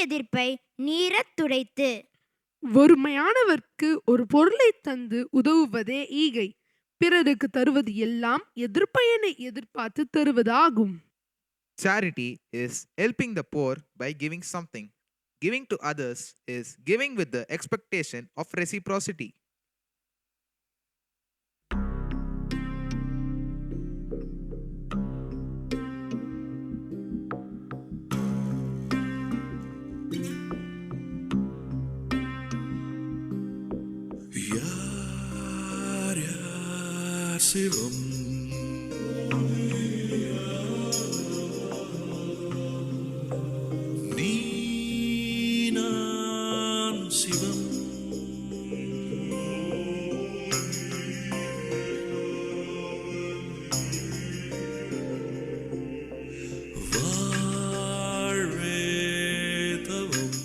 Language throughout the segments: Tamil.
எதிர்ப்பை நீரத் துடைத்து. ஒருமையானவர்க்கு ஒரு பொருளை தந்து உதவுவதே ஈகை. பிறருக்கு தருவது எல்லாம் எதிர்ப்பயனை எதிர்பார்த்து தருவதாகும். Charity is helping the poor by giving something. Giving to others is giving with the expectation of reciprocity. சிவம் நீ நான் சிவம் வாழ்வே தவம்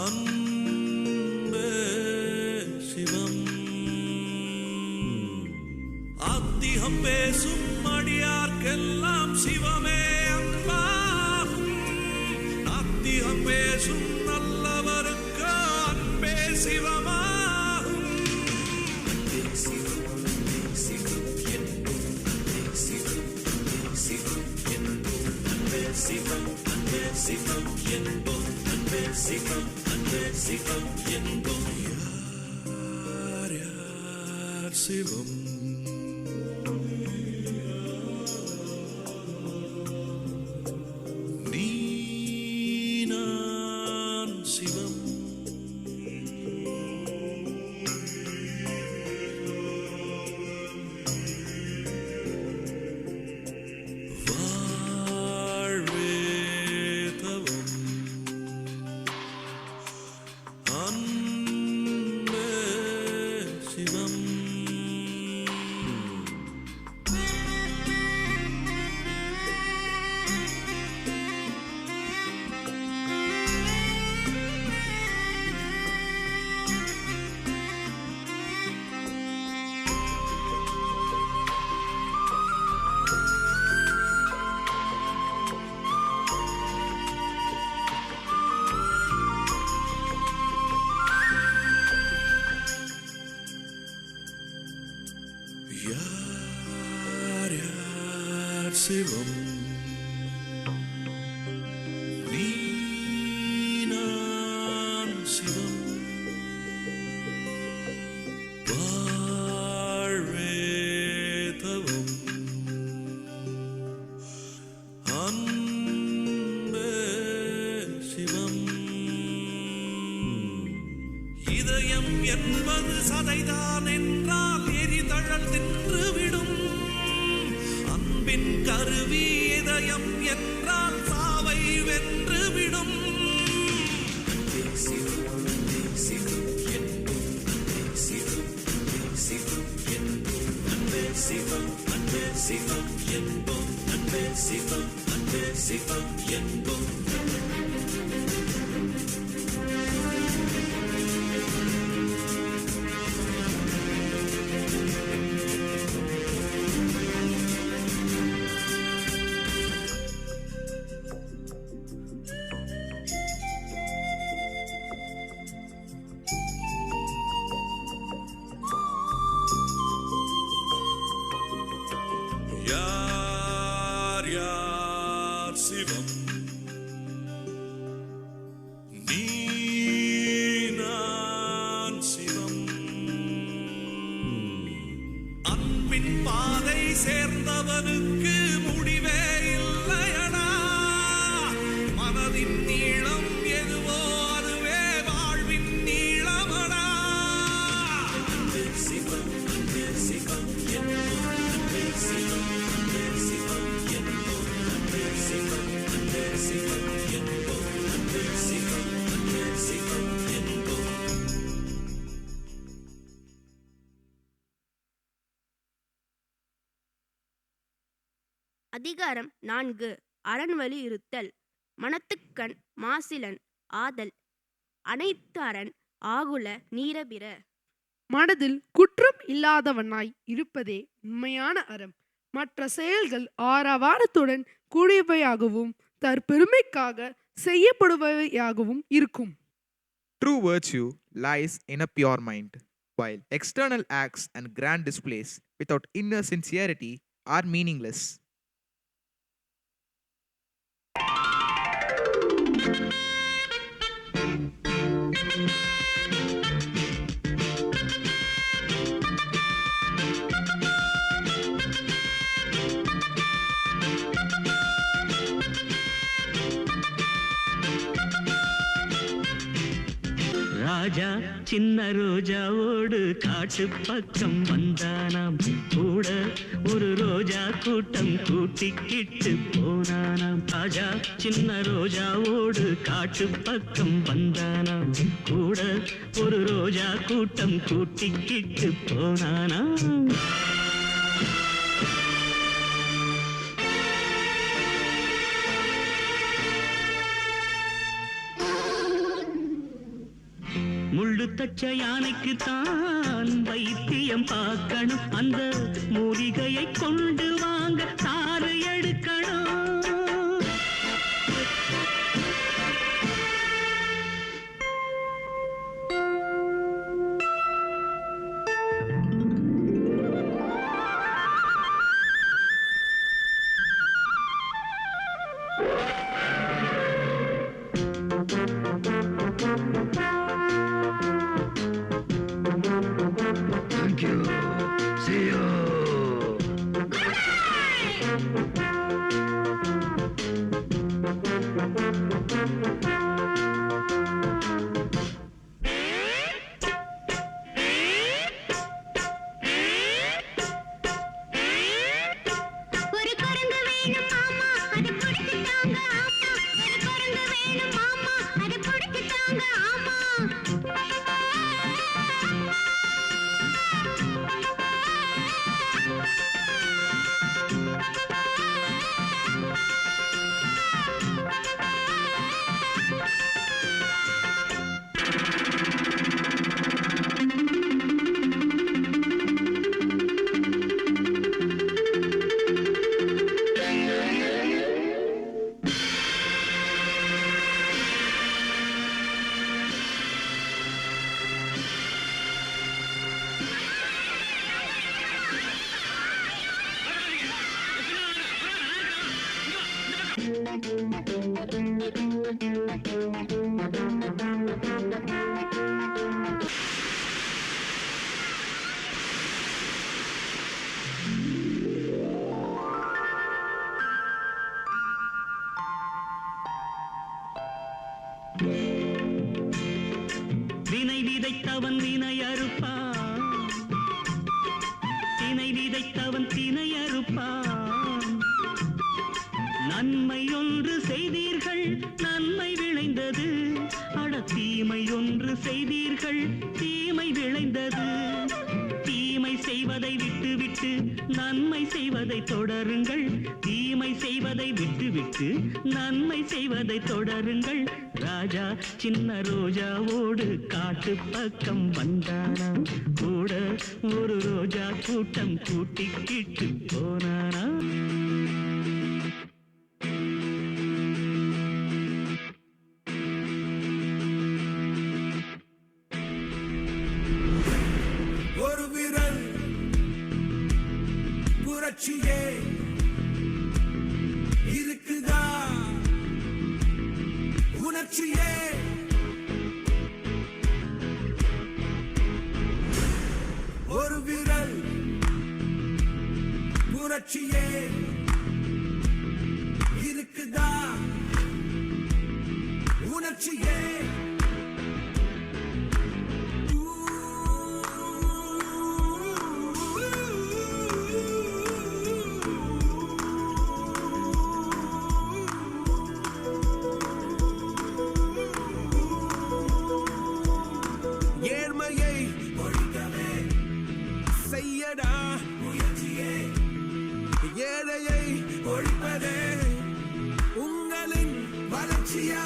அன்பே சிவம் ஆத்திகம் பேசும் அடியார்க்கெல்லாம் சிவமே அன்பாகும். நாத்திகம் பேசும் நல்லவருக்கு அன்பே சிவமாகும். அன்பே சிவம், அன்பே சிவம் என்போம். அன்பே சிவம், அன்பே சிவம் என்போம். அன்பே சிவம், அன்பே சிவம் என்போம். அன்பே சிவம், அன்பே சிவம் என்போம். யார் யார் சிவம் நீ நான் சிவம் வாழ்வே தவம் அன்பே சிவம் யார் யார் சிவம் நீ நான் சிவம் வாழ்வே தவம் அன்பே சிவம் இதயம் என்பது சதைதான் என்றால் எரிதழல் தின்றுவிடும். அன்பின் கருவி இதயம் என்றால் சாவை வென்றுவிடும். அன்பே சிவம், அன்பே சிவம் என்போம். அன்பே சிவம், அன்பே சிவம் என்போம். அன்பே சிவம், அன்பே சிவம் என்போம். அன்பே சிவம், அன்பே சிவம் என்போம். யார் யார் சிவம் நீ நான் சிவம் அன்பின் பாதை சேர்ந்தவனுக்கு முடிவே இல்லையடா. மனதின் நீளம் எதுவோ அதுவே வாழ்வின் நீளமடா. அன்பே சிவம், அன்பே சிவம் என்போம். அன்பே சிவம், அன்பே சிவம் என்போம். அன்பே சிவம், அன்பே சிவம் என்போம். அன்பே சிவம், அன்பே சிவம் என்போம். அதிகாரம் 4 அறன்வழி இருத்தல். மனத்துக்கண் மாசிலன் ஆதல் அனைத்து அரண் ஆகுல நீரபிற. மனதில் குற்றம் இல்லாதவனாய் இருப்பதே உண்மையான அறம். மற்ற செயல்கள் ஆரவாரத்துடன் கூடியவையாகவும் தற்பெருமைக்காக செய்யப்படுபவையாகவும் இருக்கும். True virtue lies in a pure mind, while external acts and grand displays without inner sincerity are meaningless. ராஜா சின்ன ரோஜாவோடு காட்டு பக்கம் வந்தானாம், கூட ஒரு ரோஜா கூட்டம் கூட்டிக்கிட்டு போனானாம். ராஜா சின்ன ரோஜாவோடு காட்டு பக்கம் வந்தானாம், கூட ஒரு ரோஜா கூட்டம் கூட்டிக்கிட்டு போனானாம். முள்ளு தச்ச யானைக்கு தான் வைத்தியம் பார்க்கணும், அந்த மூலிகையை கொண்டு வாங்க சாறு எடுக்கணும். வினை விதைத்தவன் வினை அறுப்பான், தினை விதைத்தவன் தினை அறுப்பான். நன்மை ஒன்று செய்தீர்கள் நன்மை விளைந்தது, அட தீமை ஒன்று செய்தீர்கள் தீமை விளைந்தது. தீமை செய்வதை விட்டுவிட்டு நன்மை செய்வதை தொடருங்கள், தீமை செய்வதை விட்டுவிட்டு நன்மை செய்வதை தொடருங்கள். ராஜா சின்ன ரோஜாவோடு காட்டு பக்கம் வந்தானா, கூட ஒரு ரோஜா கூட்டம் கூட்டிக்கிட்டு போனானா. ஒரு விரல் புரட்சியே இருக்குதா, உணர்ச்சியே ஒரு விரல் புரட்சியே இருக்குதா, உணர்ச்சியே ஏழ்மையை ஒழிக்கவே செய்யடா முயற்சியே, ஏழையை ஒழிப்பதே உங்களின் வளர்ச்சியா.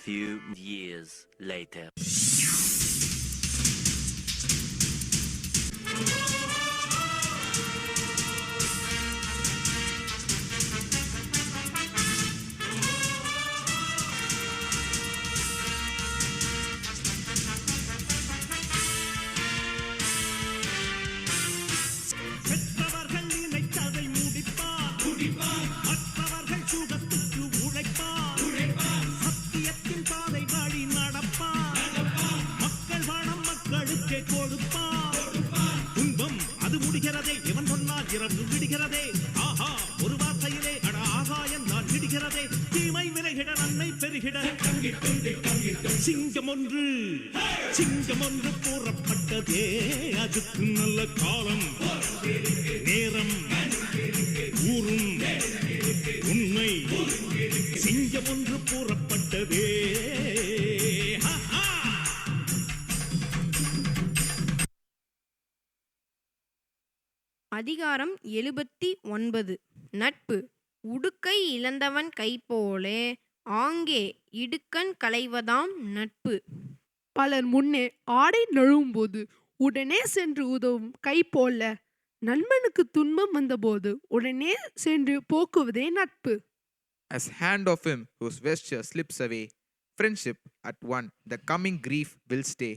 few years later. பெற்றவர்கள் நினைத்ததை முடிப்பார் மற்றவர்கள் சுகத்துக்கு உழைப்பார் சத்தியத்தின் பாதை வழி நடப்பார் மக்கள் பணம் மக்களுக்கே கொடுப்பார் துன்பம் அது முடிகிறதே இவன் சொன்னால் இரவு விடுகிறதே ஆஹா ஒரு வார்த்தையிலே அட ஆகாயம் நான் விடுகிறதே தீமை விலகிட நன்மை பெருகிட சிங்கம் ஒன்று கூறப்பட்டதே அதுக்கு நல்ல காலம் நேரம் ஊரும் உண்மை சிங்கம் ஒன்று கூறப்பட்டதே அதிகாரம் 79 நட்பு. உடுக்கை இழந்தவன் கை போலே ஆங்கே இடுக்கண் களைவதாம் நட்பு. பலர் முன்னே ஆடை நழுவும்போது உடனே சென்று உதவும் கை போல நண்பனுக்கு துன்பம் வந்தபோது உடனே சென்று போக்குவதே நட்பு. As hand of him whose vesture slips away, friendship at one, the coming grief will stay.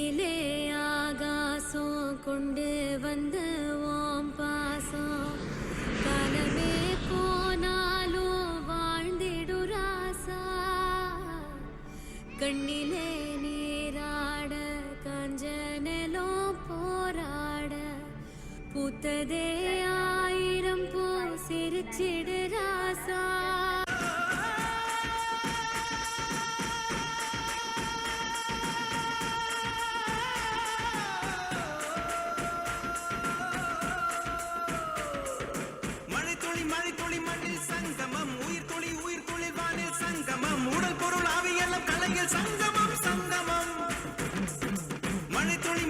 கண்ணிலே ஆகாசம் கொண்டு வந்த ஓம் பாசம் காலமே போனாலும் வாழ்ந்திடு ராசா கண்ணிலே நீராட காஞ்சனலோ போராட பூத்ததே ஆயிரம் பூ சிரிச்சிடு ராசா மழைத்துளி மண்ணில் சங்கமம் உயிர் துளி வானில் சங்கமம் உடல் பொருள் ஆவியெல்லாம் கலையில் சங்கமம் சங்கமம் மழைத்துளி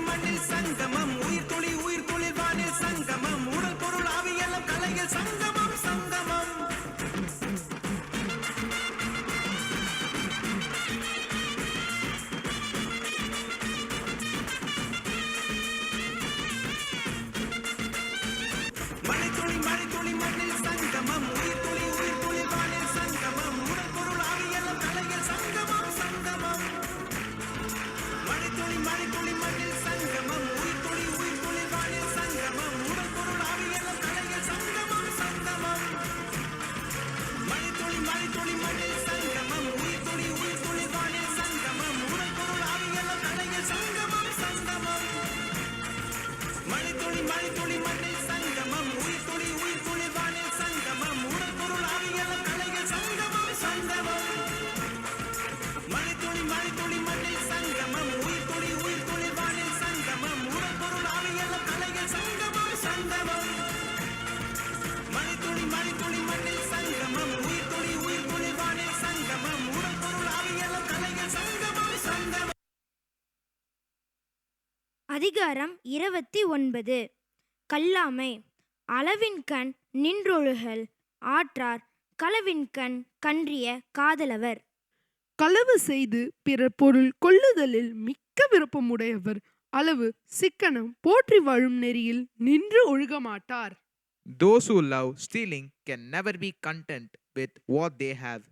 மண்ணில் சங்கமம் உயிர் துளி வானில் சங்கமம் உடல் பொருள் ஆவியெல்லாம் கலையில் சங்கமம் சங்கமம் மழைத்துளி மண்ணில் சங்கமம் உயிர் துளி வானில் சங்கமம் உடல் பொருள் ஆவியெல்லாம் கலையில் சங்கமம் சங்கமம் மழைத்துளி மண்ணில் சங்கமம் உயிர் துளி வானில் சங்கமம் உடல் பொருள் ஆவியெல்லாம் கலையில் சங்கமம் சங்கமம் மழைத்துளி மண்ணில் சங்கமம் உயிர் துளி வானில் சங்கமம் உடல் பொருள் ஆவியெல்லாம் கலையில் சங்கமம் சங்கமம் மழைத்துளி மண்ணில் சங்கமம் உயிர் துளி வானில் சங்கமம் உடல் பொருள் ஆவியெல்லாம் கலையில் சங்கமம் சங்கமம் மழைத்துளி மண்ணில் சங்கமம் உயிர் துளி வானில் சங்கமம் உடல் பொருள் ஆவியெல்லாம் கலையில் சங்கமம் சங்கமம் மழைத்துளி மண்ணில் சங்கமம் உயிர் துளி வானில் சங்கமம் உடல் பொருள் ஆவியெல்லாம் கலையில் சங்கமம் சங்கமம். அதிகாரம் 29 கல்லாமை அளவின்கண் நின்றொழுகல் ஆற்றார் களவின்கண் கன்றிய காதலவர் களவு செய்து பிறர் பொருள் கொள்ளுதலில் மிக்க விருப்பமுடையவர் அளவு சிக்கனம் போற்றி வாழும் நெறியில் நின்று ஒழுக மாட்டார். Those who love stealing can never be content with what they have.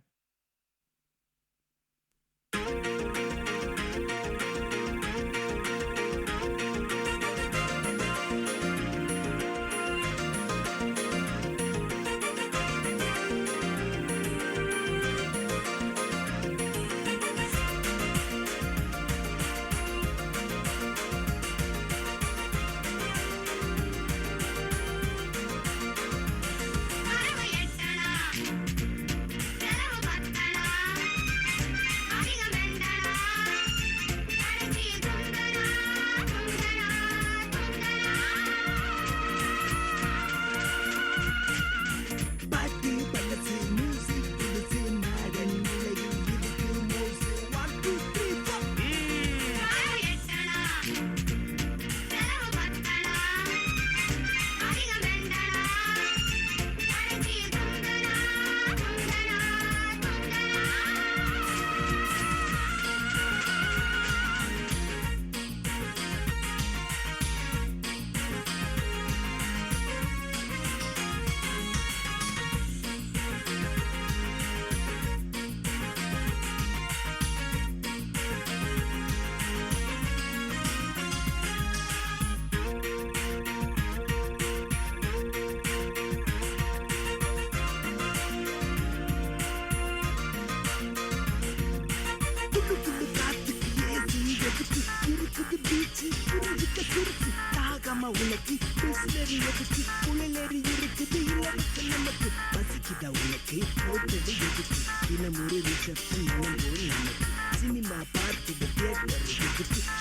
உனக்கு பிஸ்லரி எதுக்கு புழலரி இருக்குது இல்லைக்கு நமக்கு பசிக்குதா உனக்கு போட்டது எதுக்கு தினம் ஒரு ரிசப்ஷன் நமக்கு சினிமா பார்த்துட்டு தியேட்டர்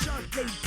ஷார்ட் லைட்